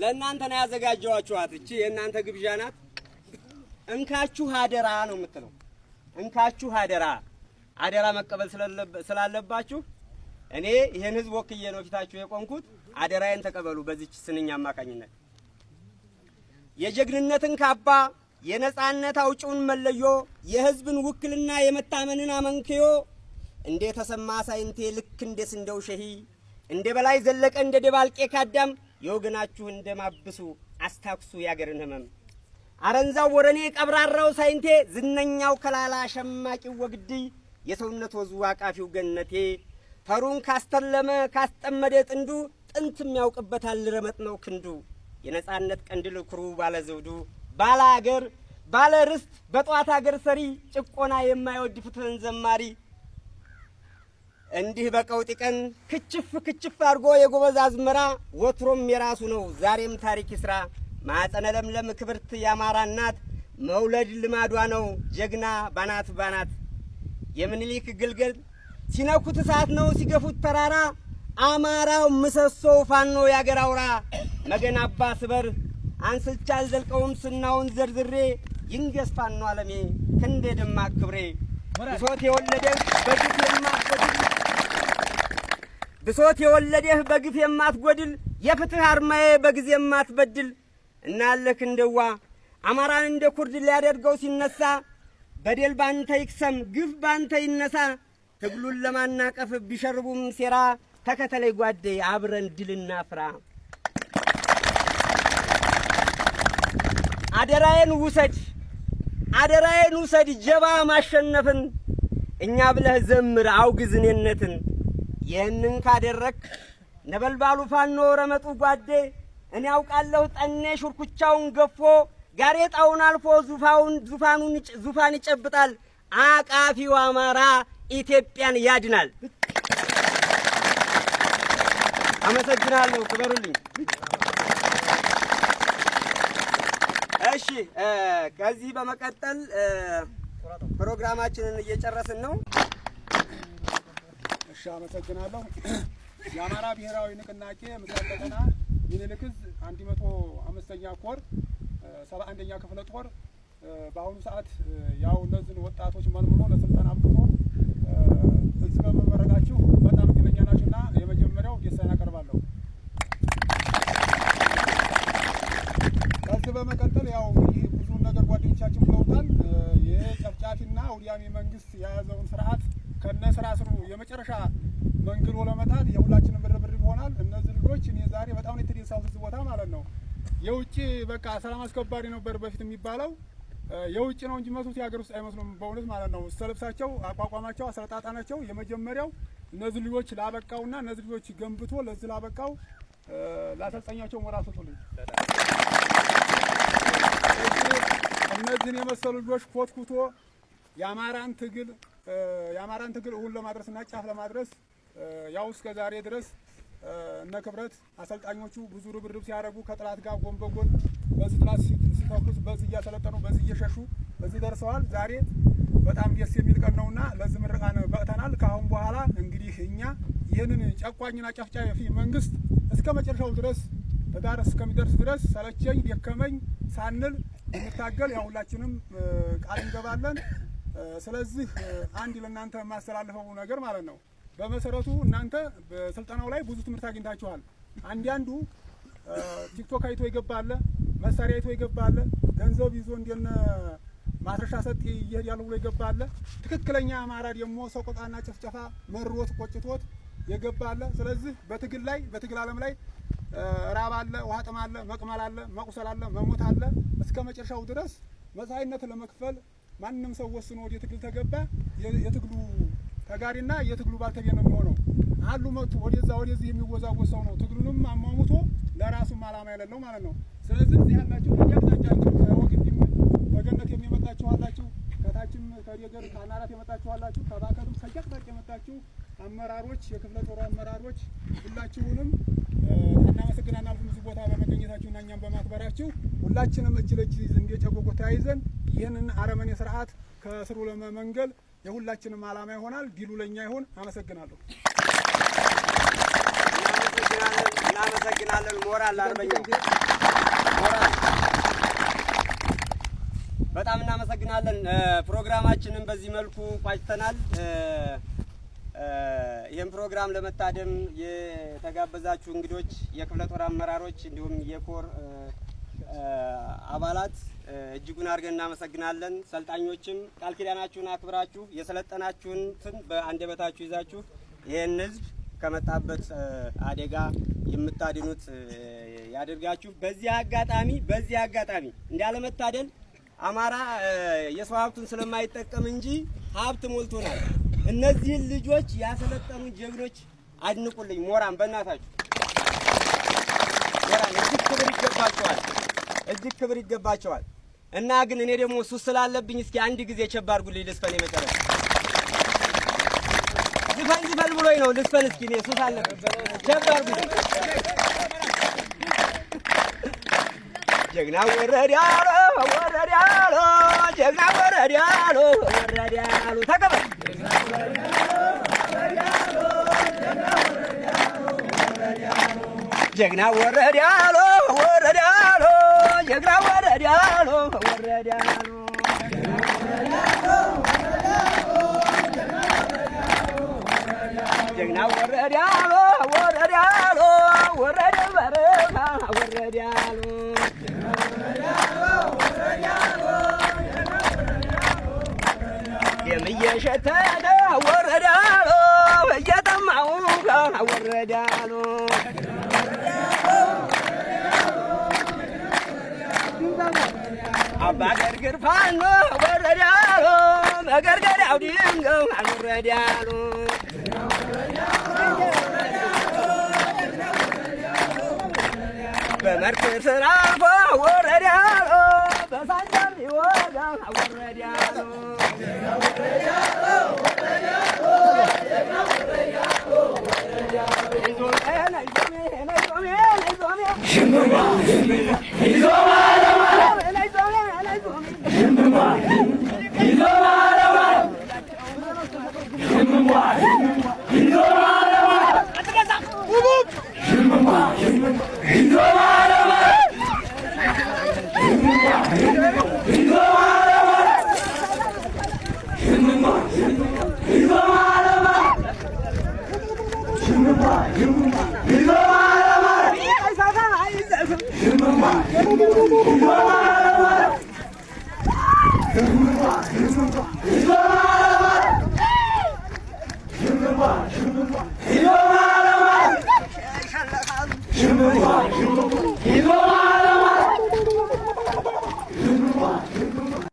ለእናንተ ነው ያዘጋጀዋችኋት። እቺ የእናንተ ግብዣ ናት። እንካችሁ አደራ ነው የምትለው። እንካችሁ አደራ አደራ መቀበል ስላለባችሁ እኔ ይሄን ህዝብ ወክዬ ነው ፊታችሁ የቆምኩት። አደራዬን ተቀበሉ። በዚች ስንኝ አማካኝነት የጀግንነትን ካባ የነጻነት አውጪውን መለዮ የህዝብን ውክልና የመታመንን አመንክዮ እንደ ተሰማ ሳይንቴ ልክ እንደ ስንዴው ሸሂ እንደ በላይ ዘለቀ እንደ ደባልቄ ካዳም የወገናችሁ እንደማብሱ አስታክሱ ያገርን ህመም አረንዛው ወረኔ ቀብራራው ሳይንቴ ዝነኛው ከላላ ሸማቂው ወግዲ የሰውነት ወዙ አቃፊው ገነቴ ፈሩን ካስተለመ ካስጠመደ ጥንዱ ጥንትም ያውቅበታል ረመጥ ነው ክንዱ የነጻነት ቀንድል ኩሩ ባለ ዘውዱ ባለ አገር ባለ ርስት በጧት አገር ሰሪ ጭቆና የማይወድ ፍትህን ዘማሪ እንዲህ በቀውጢ ቀን ክችፍ አድርጎ የጎበዝ አዝመራ ወትሮም የራሱ ነው ዛሬም ታሪክ ይስራ ማጸነ ለምለም ክብርት ያማራ እናት መውለድ ልማዷ ነው ጀግና ባናት ባናት የምኒልክ ግልገል ሲነኩት እሳት ነው ሲገፉት ተራራ አማራው ምሰሶው ፋኖ ያገር አውራ መገን አባ ስበር አንስቻል ዘልቀውም ስናውን ዘርዝሬ ይንገስ ፋኖ ዓለሜ ክንዴ ደማቅ ክብሬ ብሶት የወለደህ በግፍ የማትጎድል የፍትህ አርማዬ በጊዜ የማትበድል እናለህ እንደዋ አማራን እንደ ኩርድ ሊያደርገው ሲነሳ በደል ባንተ ይክሰም ግፍ ባንተ ይነሳ ትግሉን ለማናቀፍ ቢሸርቡም ሴራ ተከተለይ ጓዴ አብረን ድልና ፍራ አደራዬን ውሰድ ጀባ ማሸነፍን እኛ ብለህ ዘምር አውግዝኔነትን ይህንን ካደረክ ነበልባሉ ፋኖ ረመጡ ጓዴ እኔ አውቃለሁ ጠኔ ሹርኩቻውን ገፎ ጋሬጣውን አልፎ ዙፋን ይጨብጣል አቃፊው አማራ ኢትዮጵያን ያድናል። አመሰግናለሁ። ክበሩልኝ። እሺ ከዚህ በመቀጠል ፕሮግራማችንን እየጨረስን ነው። እሺ አመሰግናለሁ። የአማራ ብሔራዊ ንቅናቄ ምስራቅ ቀጠና ምኒልክ ዕዝ 105ኛ ኮር 71ኛ ክፍለ ጦር በአሁኑ ሰዓት ያው እነዚህን ወጣቶች መልምሎ ለስልጠና አብቅቶ እዚህ በመመረቃችሁ በጣም እድለኛ ናችሁና የመጀመሪያው ደስታዬን አቀርባለሁ። ከዚህ በመቀጠል ያው እንግዲህ ብዙ ነገር ጓደኞቻችን ብለውታል። የጨፍጫፊና አውዳሚ መንግስት የያዘውን ስርዓት ከነ ስራ ስሩ የመጨረሻ መንግሎ ለመጣል የሁላችንም ብርብር ይሆናል። እነዚህ ልጆች እኔ ዛሬ በጣም ነው የተደሰትኩት እዚህ ቦታ ማለት ነው። የውጭ በቃ ሰላም አስከባሪ ነበር በፊት የሚባለው የውጭ ነው እንጂ መቱት የሀገር ውስጥ አይመስሉም በእውነት ማለት ነው። ሰልፍሳቸው አቋቋማቸው አሰልጣጣናቸው የመጀመሪያው እነዚህ ልጆች ላበቃውና እነዚህ ልጆች ገንብቶ ለዚህ ላበቃው ላሰልጣኛቸው ሞራል ሰጡልኝ። እነዚህን የመሰሉ ልጆች ኮትኩቶ የአማራን ትግል እውን ለማድረስና ጫፍ ለማድረስ ያው እስከ ዛሬ ድረስ እነ ክብረት አሰልጣኞቹ ብዙ ርብርብ ሲያደርጉ ከጥላት ጋር ጎን በጎን በዚህ ጥላት ሲተኩስ በዚህ እያሰለጠኑ በዚህ እየሸሹ በዚህ ደርሰዋል። ዛሬ በጣም ደስ የሚል ቀን ነውና ለዚህ ምርቃን በቅተናል። ከአሁን በኋላ እንግዲህ እኛ ይህንን ጨቋኝና ጨፍጫፊ መንግስት እስከ መጨረሻው ድረስ ዳር እስከሚደርስ ድረስ ሰለቸኝ ደከመኝ ሳንል እንታገል ያው ሁላችንም ቃል እንገባለን። ስለዚህ አንድ ለእናንተ የማስተላልፈው ነገር ማለት ነው። በመሰረቱ እናንተ በስልጠናው ላይ ብዙ ትምህርት አግኝታችኋል። አንዳንዱ ቲክቶክ አይቶ ይገባል፣ መሳሪያ አይቶ ይገባል፣ ገንዘብ ይዞ እንደነ ማድረሻ ሰጥ ይሄዳል ብሎ ይገባል። ትክክለኛ አማራ ደግሞ ሰቆጣና ጭፍጨፋ መሮት ቆጭቶት ይገባል። ስለዚህ በትግል ዓለም ላይ ራብ አለ፣ ውሃ ጥም አለ፣ መቅመል አለ፣ መቁሰል አለ፣ መሞት አለ። እስከ መጨረሻው ድረስ መስዋዕትነት ለመክፈል ማንንም ሰው ወስኖ ወደ ትግል ተገባ የትግሉ ተጋሪና የትግሉ ባልተቤት ነው የሚሆነው። አሉ መጡ ወደዚህ የሚወዛወዝ ሰው ነው ትግሉንም አሟሙቶ ለራሱም ዓላማ ያለው ማለት ነው። ስለዚህ እዚህ ያላችሁ ያያታችሁ ወግዲም በገነት የሚመጣችሁ አላችሁ፣ ከታችም ከደገር ካናራት የመጣችሁ አላችሁ፣ ከባከቱም ከየቅጣጫ የመጣችሁ አመራሮች የክፍለ ጦር አመራሮች ሁላችሁንም እናመሰግናለን። ሳናመሰግን አናልፍም። እዚህ ቦታ በመገኘታችሁና እኛም በማክበራችሁ ሁላችንም እጅ ለእጅ እንደ ጨጎጎ ተያይዘን ይህንን አረመኔ ስርዓት ከስሩ ለመመንገል የሁላችንም ዓላማ ይሆናል። ዲሉ ለኛ ይሁን። አመሰግናለሁ። እናመሰግናለን። ሞራል አርበኛው ሞራል በጣም እናመሰግናለን። ፕሮግራማችንን በዚህ መልኩ ቋጭተናል። ይህን ፕሮግራም ለመታደም የተጋበዛችሁ እንግዶች፣ የክፍለ ጦር አመራሮች እንዲሁም የኮር አባላት እጅጉን አድርገን እናመሰግናለን። ሰልጣኞችም ቃል ኪዳናችሁን አክብራችሁ የሰለጠናችሁትን በአንደበታችሁ ይዛችሁ ይህን ህዝብ ከመጣበት አደጋ የምታድኑት ያደርጋችሁ። በዚህ አጋጣሚ እንዳለመታደል አማራ የሰው ሀብቱን ስለማይጠቀም እንጂ ሀብት ሞልቶናል። እነዚህን ልጆች ያሰለጠኑ ጀግኖች አድንቁልኝ። ሞራን በእናታችሁ ሞራን እጅግ ክብር ይገባቸዋል። እና ግን እኔ ደግሞ ሱስ ስላለብኝ እስኪ አንድ ጊዜ ቸብ አድርጉልኝ ልስፈን። የመጨረሻ ዝፈን ብሎኝ ነው ልስፈን። እስኪ እኔ ሱስ አለብኝ። ቸብ አድርጉልኝ። ጀግና ወረድ ያሎ ጀግና ወረድ ያሎ ተቀበል ጀግና ወረድ ያሎ ጀግና ወረድ ያሎ ጀግና ወረድ ያሎ ወረድ በረካ ወረድ ያሎ የምየሸተተ ወረድ ያሎ እየጠማው ወረድ ያሎ አባ ገርግር ፋኖ ወረድ ያሎ መገርገሪያው ድንገው ወረድ ያሎ በመርክ ስራ አልፎ ወረድ ያሎ በሳንጃም ይወጋ ወረድ ያሎ Shimmy,